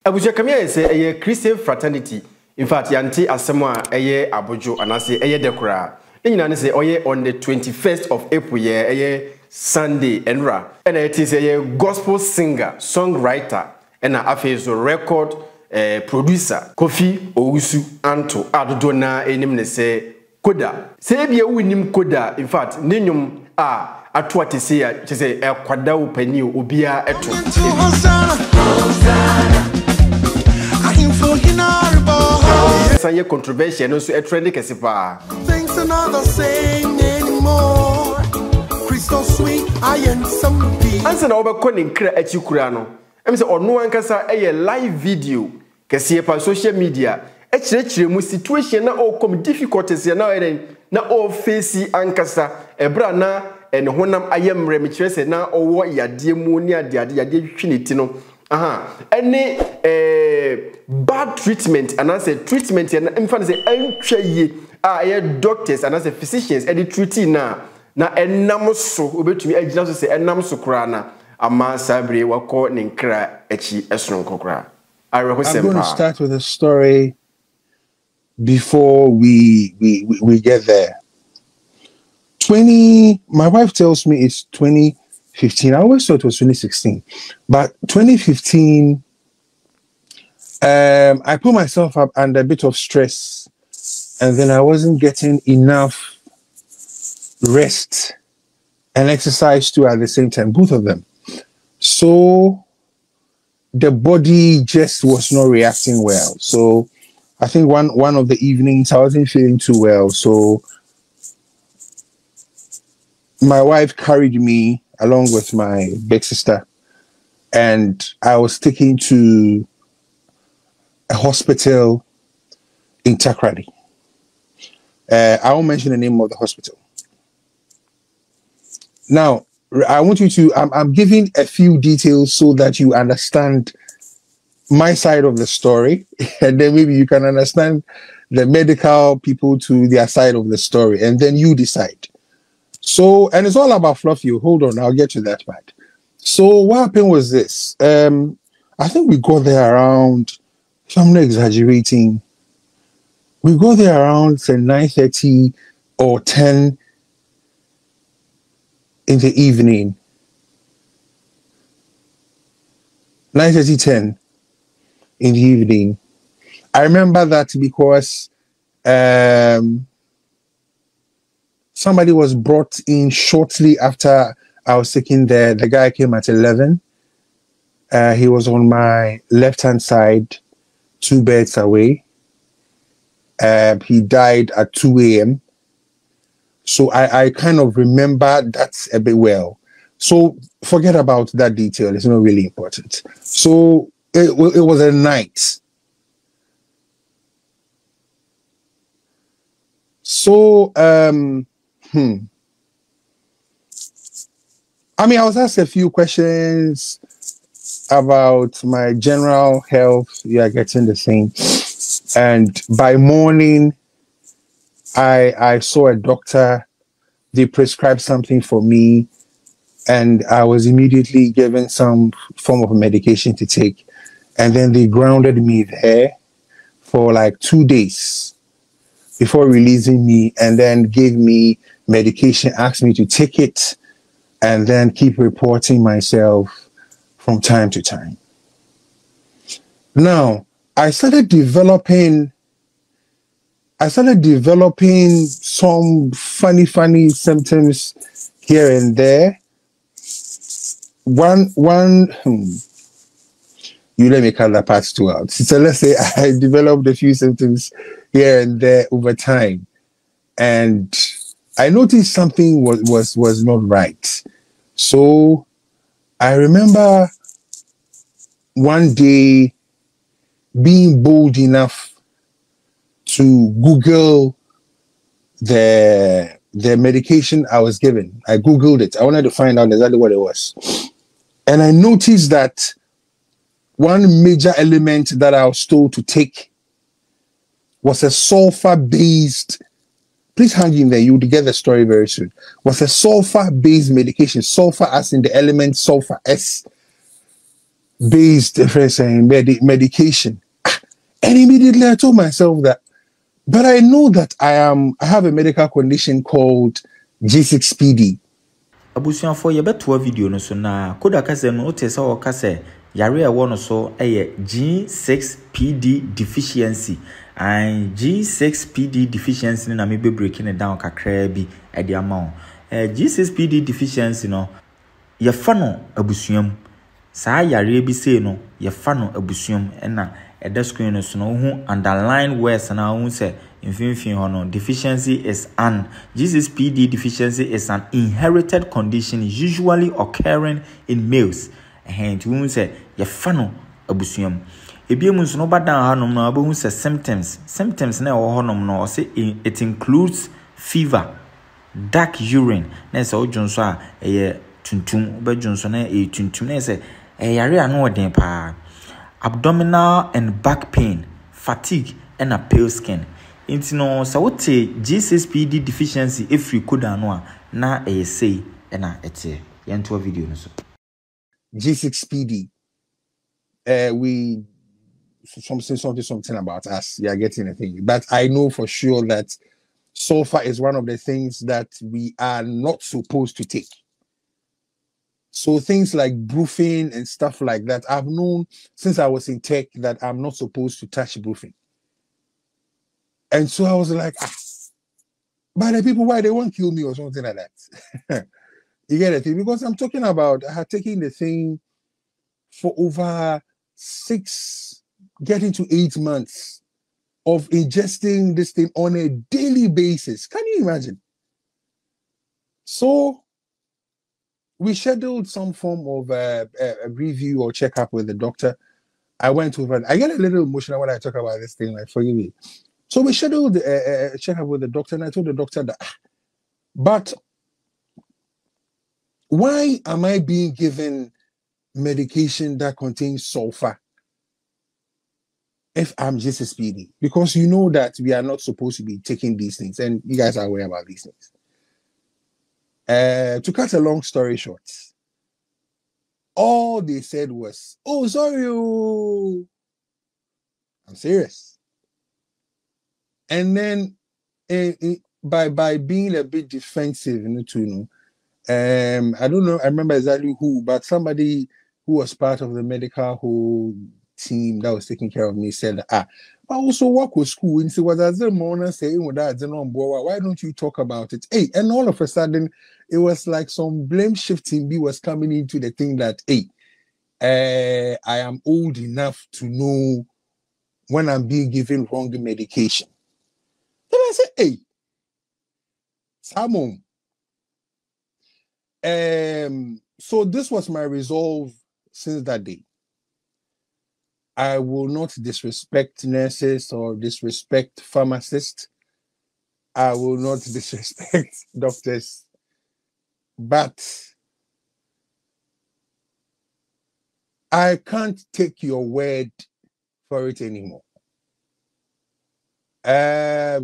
Abuja Kamia say a Christian fraternity. In fact, yanti asema eye abojo anase eye dekora. Enyina say oye on the 21st of April ye Sunday enra. And it is a gospel singer, songwriter, and a record producer Kofi Owusu Anto Adodona enim ne say Koda. Say bia winim Koda. In fact, ninyum atwa te say kwada upani obia eto. Sanye controversial no so a trend kese pa. Things are not the same anymore. Crystal sweet I am somebody. Ansa na obekọ ne nkra achi kura no. Em se ono ankasa live video kese pa social media. Ekirechire mu situation na o come difficulties na o face ankasa ebra na ene honam ayemre me kire se na owo yade mu ni ade hwiniti no. Any bad treatment and as a treatment and infant say doctors and as a physicians and the treaty na enam so obetumi agina so say enam so kra na ama sabre wako ninkra echi esono kokra. I'm going to start with a story before we get there. My wife tells me it's 2015. I always thought it was 2016, but 2015, I put myself up under a bit of stress, and then I wasn't getting enough rest and exercise too at the same time, both of them. So the body just was not reacting well. So I think one of the evenings I wasn't feeling too well. So my wife carried me along with my big sister, and I was taken to a hospital in Takrady. I won't mention the name of the hospital. Now, I want you to, I'm giving a few details so that you understand my side of the story, and then maybe you can understand the medical people to their side of the story, and then you decide. So, and it's all about fluffy. Hold on, I'll get to that part. So what happened was this. I think we got there around, if I'm not exaggerating, we got there around say 9:30 or 10 in the evening. 9:30, 10 in the evening. I remember that because somebody was brought in shortly after I was taken there. The guy came at 11. He was on my left-hand side, 2 beds away. He died at 2 a.m. So I kind of remember that a bit well. So forget about that detail. It's not really important. So it was a night. So, I mean, I was asked a few questions about my general health. Yeah, getting the same. And by morning, I saw a doctor. They prescribed something for me, and I was immediately given some form of medication to take. And then they grounded me there for like 2 days before releasing me, and then gave me medication, asked me to take it, and then keep reporting myself from time to time. Now, I started developing some funny symptoms here and there. You let me cut that part too out. So let's say I developed a few symptoms here and there over time, and I noticed something was not right. So I remember one day being bold enough to Google the medication I was given. I Googled it. I wanted to find out exactly what it was. And I noticed that one major element that I was told to take was a sulfur-based, please hang in there, you'll get the story very soon, was a sulfur-based medication, sulfur as in the element sulfur, S, based medication. And immediately I told myself that, but I know that I have a medical condition called G6PD. Abusian for your better video no so na Koda kase no otesa o kase yare a wono so G6PD deficiency. And G6PD deficiency na me be breaking it down kakra bi e de ama G6PD deficiency no ye fa no abusuam saa yare bi sei no ye fa no abusuam na the screen no so no hu underline words na hu say infimfin ho deficiency is an G6PD deficiency is an inherited condition usually occurring in males. Hence hu say ye fa no abusuam ebiemu so no badan hanom no abu say symptoms na wo honom no say it includes fever, dark urine na say ojonso a tuntum obajonso na tuntum na say yare anu odin pa, abdominal and back pain, fatigue, and a pale skin. Intino sa wote G6PD deficiency every Koda no na say na ete yento video no so. G6PD. We something about us. You are getting a thing, but I know for sure that sulfur is one of the things that we are not supposed to take. So things like brufen and stuff like that, I've known since I was in tech that I'm not supposed to touch brufen. And so I was like, but the people, why they won't kill me or something like that? You get it? Because I'm talking about I had taken the thing for over 6, getting to 8 months of ingesting this thing on a daily basis. Can you imagine? So we scheduled some form of a review or checkup with the doctor. I went over. I get a little emotional when I talk about this thing. Like, forgive me. So we scheduled a checkup with the doctor, and I told the doctor that, but why am I being given medication that contains sulfur if I'm G6PD? Because you know that we are not supposed to be taking these things, and you guys are aware about these things. To cut a long story short, all they said was, "Oh, sorry, I'm serious." And then, by being a bit defensive, I don't know, I remember exactly who, but somebody who was part of the medical whole team that was taking care of me said, I also work with school, and so was as a morning saying, why don't you talk about it? Hey, and all of a sudden, it was like some blame shifting was coming into the thing that, hey, I am old enough to know when I'm being given wrong medication. Then I said, hey, Simon. So this was my resolve since that day. I will not disrespect nurses or disrespect pharmacists. I will not disrespect doctors. But I can't take your word for it anymore.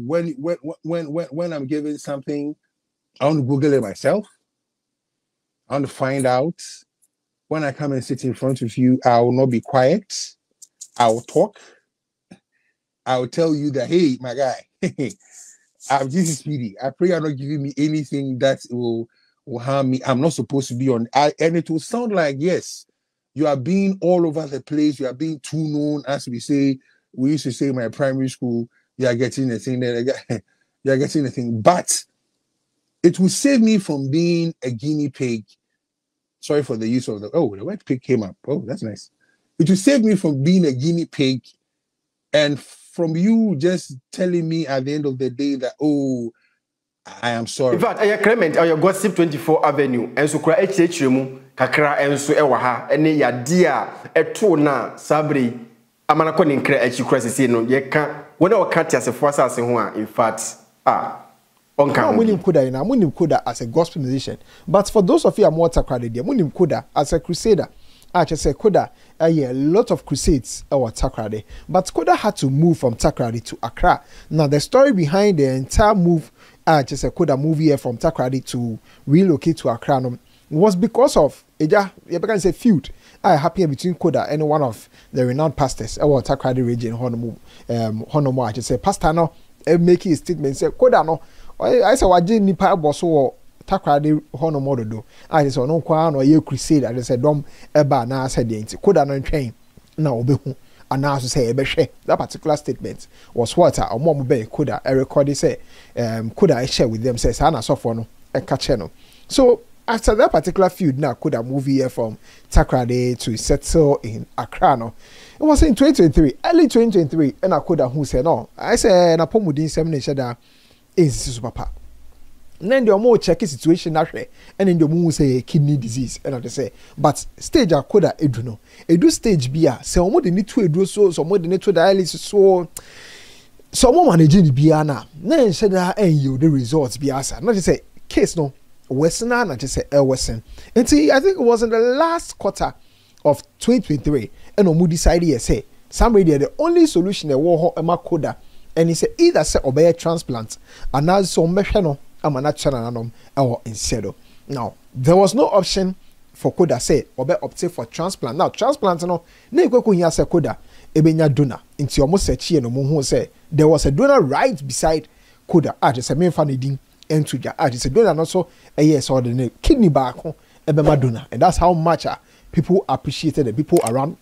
When I'm given something, I want to Google it myself. I want to find out. When I come and sit in front of you, I will not be quiet. I will talk. I will tell you that, hey, my guy, I'm G6PD. I pray you're not giving me anything that will harm me. I'm not supposed to be on. And it will sound like, yes, you are being all over the place. You are being too known, as we used to say in my primary school, you are getting a thing that you are getting a thing. But it will save me from being a guinea pig. Sorry for the use of the word pig came up. Oh, that's nice. It will save me from being a guinea pig and from you just telling me at the end of the day that, oh, I am sorry. In fact, Clement, your Gossip 24 Avenue, and so cry HHM, Kakra, and so Ewaha, and ya dear, a tona, Sabri, Amanakon in Cre, you crisis, no, ye can't, when our cat as a force as in fact, I'm winning Koda as a gospel musician. But for those of you who are more Takrade, I'm winning Koda as a crusader. I just say Koda, a lot of crusades or Takrade. But Koda had to move from Takrade to Accra. Now, the story behind the entire move, just a Koda move here from Takrade to relocate to Accra, was because of you can say feud I happened between Koda and one of the renowned pastors our Takrade region Honomo I just say pastor no making a statement say Koda no I say what did nipa boso Takrade Honomo do I just no kwa no ye crusade I just say dom eba na said the Koda no train na obehu and now to say that particular statement was what a mom be Koda a record say Koda I share with them says Anna Sofono a catcheno. So after that particular feud now Koda move here from Takrade to settle in Accra no. It was in 2023, early 2023, and I Koda who said no. I say na pomudin semination that is super papa. Then the more check situation actually, and then the more say kidney disease, and I say, but stage a Koda eduno. Edu stage bia, say omo de need to edu so more de need to dialysis so more managing the bia na. Then said that you the results bia sa. Not just say case no worsen na just say worsen. And see, I think it was in the last quarter of 2023, and omo decided say somebody the only solution the war ema Koda, and he said either say obey transplant, and now so no. I'm a natural or instead. Now, there was no option for Koda say or be opted for transplant. Now, transplant no go kunya say Koda ebenya donor into almost a chi no mo say there was a donor right beside Koda. Just a main funny ding and to just a donor also a yes or the kidney back ebema donor. And that's how much people appreciated the people around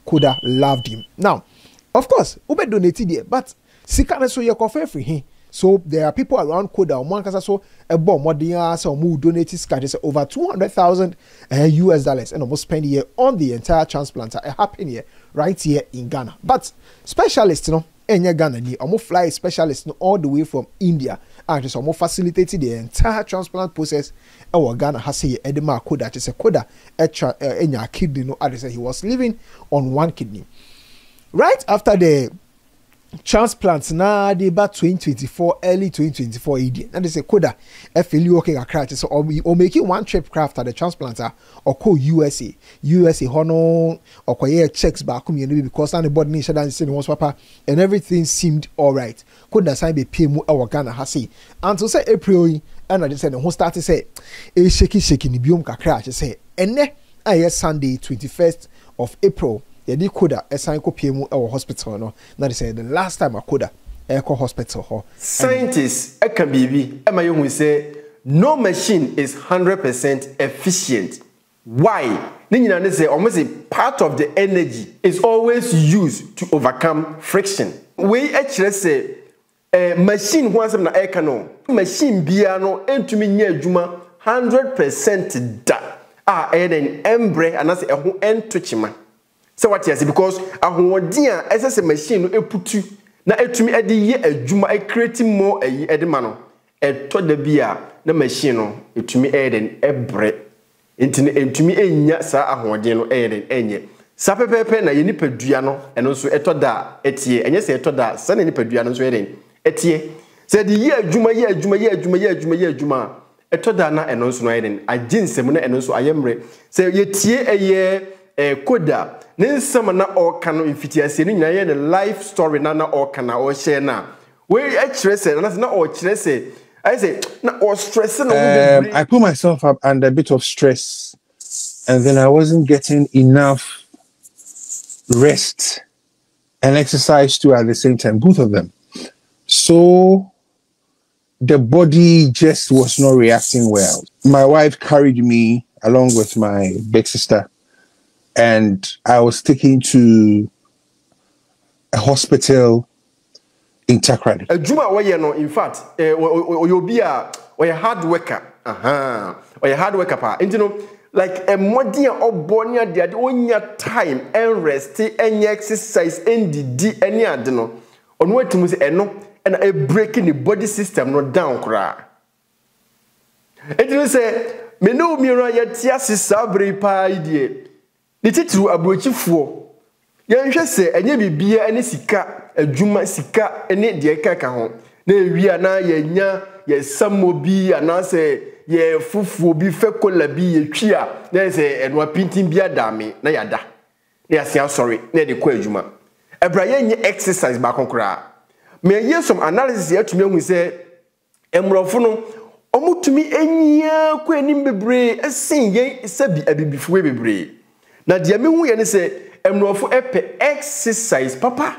Koda loved him. Now, of course, ube donated there, but sikane so your free him. So there are people around Koda, one can so a bomb, what they are, so who donated scratches over $200,000 US dollars and almost spend a year on the entire transplant. It happened here, right here in Ghana. But specialists, in Ghana, they almost fly specialists all the way from India and just almost facilitated the entire transplant process. Our Ghana has say Edema Koda, just a Koda, in your kidney, no, I say he was living on one kidney. Right after the transplants na they about 2024 early 2024 AD and they say Koda FLU working a crash so or making one trip craft at the transplanter or call USA hono or quite checks back community because anybody needs to say was papa and everything seemed all right. Koda sign be PMU our Ghana has say until say April and I just said the whole start to say a shaky ni biom kakra say and ne Sunday 21st of April Yedi Koda esan ko PMU our hospital no na they say the last time I Koda echo hospital ho scientists eka bibi ema you say no machine is 100% efficient. Why? Ninyina ne say almost a part of the energy is always used to overcome friction. We actually say machine ho asem na eka no machine bia no entumi nya adwuma 100% da eden embre anase eho entochima. So what yes because ahoɔden a ɛsɛ machine no eputu na etumi ɛde yɛ adwuma create more ɛde ma no ɛtɔ da bia na machine no etumi ɛden ɛbrɛ ntini etumi enya saa ahoɔden no ɛden ɛnyɛ saa pɛpɛpɛ na yɛ nipadua no ɛno nso ɛtɔ da ɛtie ɛnyɛ sɛ ɛtɔ da saa na nipadua no nso ɛden ɛtie sɛ de yɛ adwuma ɛtɔ da na ɛno nso no ɛden agyensɛm na ɛno nso ayɛmrɛ sɛ yɛtie ɛyɛ Koda ninsama na okano mfitiase ni nyina ye the life story na okana o share na we akire se na o kire se I say na o stress na I put myself up under a bit of stress and then I wasn't getting enough rest and exercise too at the same time, both of them. So the body just was not reacting well. My wife carried me along with my big sister. And I was taken to a hospital in Takrade. Juma where no, in fact, you'll be a hard worker. Or a hard worker pa. And you know, like a modia or bonia dia on your time and rest and exercise and the any adeno. On what to say no and a breaking the body system no down cry. And you say, me no mira yet yes is sabri pa idea. The titru abrochifo yɛnhwɛ sɛ enye bibia ene sika adwuma sika ene de kaka ho na ewia na yenya ye samobi anase ye fufuo bi fekola bi yetwi a na sɛ eno apintin bia dame na yada na yasia sorry na de kɔ adwuma ebra yenye exercise ba konkora me ye some analysis yatumi hu sɛ emrofo no omutumi enya ko anim bebre esen yen sabi abibifuwe bebre na de me hu ye ne se emrofo epe exercise papa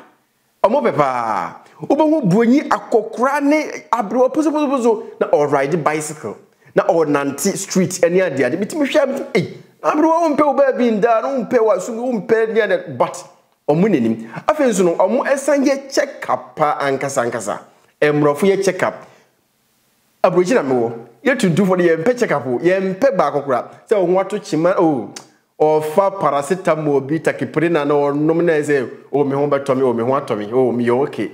omo pepa obo buonyi akokora ne abro pozo na all ride bicycle na all nanti street eni ade bitimi hwa abro wo mpe oba bi nda no mpe wasu wo mpe ne but omo nenim afenso no omo esan ye check up ankasa emrofo ye check up abrojina mewo ye to do for the mpe check up ye mpe ba akokora se wo ho ato chima ofa paracetamol bi takiprina na onom na ese o me ho betomi o me ho atomi o me okay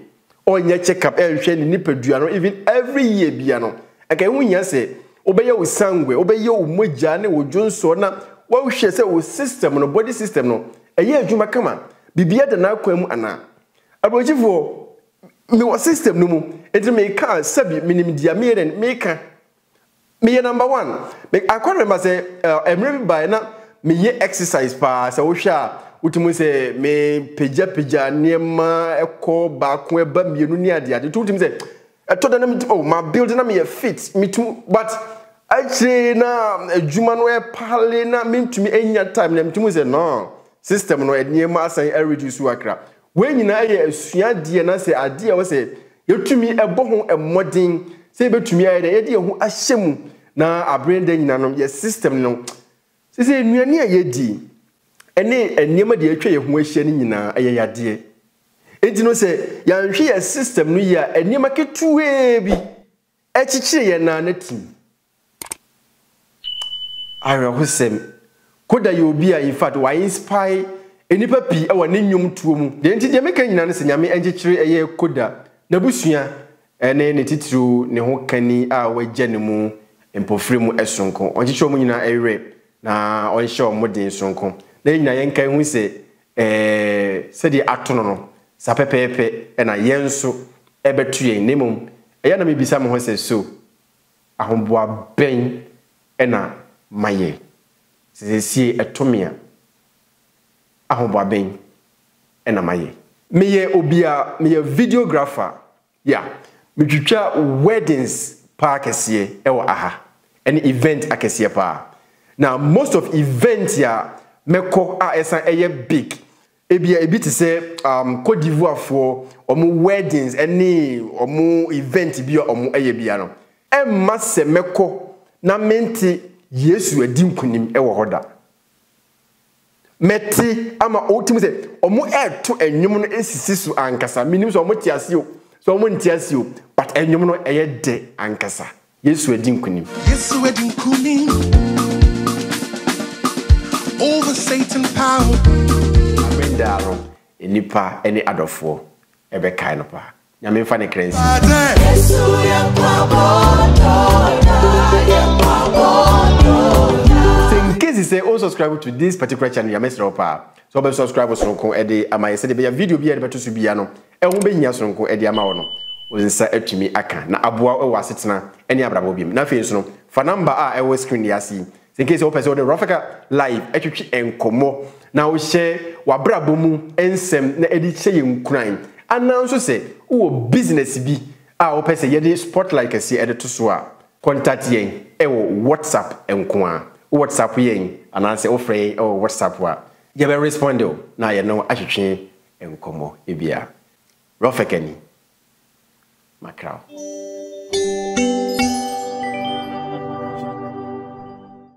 onya check up ehwe ni nipadua no even every year bia no aka hu nya se obeye wo sangwe obeye wo moja ne wo jonso na wo hwe se wo system no body system no eye adwuma kama bibia da na akwam ana abojifo me wo system no mu enti me ka sabi minim dia me ka me number 1 me akwa remember say emre by na me ye exercise pa se wo hwa utimu se me peja niema eko ba ko eba mienu ni ade to utimu se to da na my building na me fit me too but actually na adwuma no e pale na me ntumi enya time na mtumu se no system no niema asan reduce akra we nyina ye asua de na se ade wo se yetumi ebo ho emodin se betumi aye de ye ho ahyemu na abrenda nyina no ye system no se nuani ayedi ene enema de atwa ye ho ahia ni nyina ayayade enti no se yanhwe ye system no ya enema ketuwe bi echichire ye na natim ara hosem koda ye obi a in fact why inspire enipa pi e wa nenwum tuo mu de enti de meka nyina no se nyame enchichire eye koda na busua ene ne titru ne ho kani a wagya ne mu empofre mu esonko onchichire mu nyina ewe na onhye omodin sonko na nyina yenka hu se se de atono no sa pepepe na yenso ebetu yen nemum eya na mebisa mo ho se so ahomboa ben na maye se etomia ahomboa ben na maye meye obia meye videographer yeah metwitwa weddings parkese ewo aha any event akese pa. Now, most of events ya meko a esan eye big. Ebia ebi te say Cote d'Ivoire for omu weddings any omu event bi omu eye bia no. Emma se meko na menti Yesu edi nkunim e wo hoda. Meti ama otimu se omu eto enwum no esisi so ankasa. Minim so omu tiase o. So omu ntiase o, but enwum no eye de ankasa. Yesu edi nkunim. Yesu edi nkunim. Over Satan power. Amendaro enipa eni adofo ebe kai no pa. Nyame fa ne krensi. In case you say oh subscribe to this particular channel, you must so be subscribe sonko e de ama yese de be video bi e de beto so bia no. E ho be nya sonko e de ama wo no. Ozinsa atumi aka na aboa e wasetena eni abrabo biem. Na fe so no fa number a e wo screen ya si. In case you open the Ropheka live, etwitwi enkomo na wo share wabrabo mu ensem na edi che yenkran ananso se wo business bi a wo pese ye de spotlight kase edi to so a contact yen e wo WhatsApp enko a WhatsApp yen ananse wo frɛ o WhatsApp wa ye be respond o na ye no atwitwi enkomo ebia Ropheka ni makrao.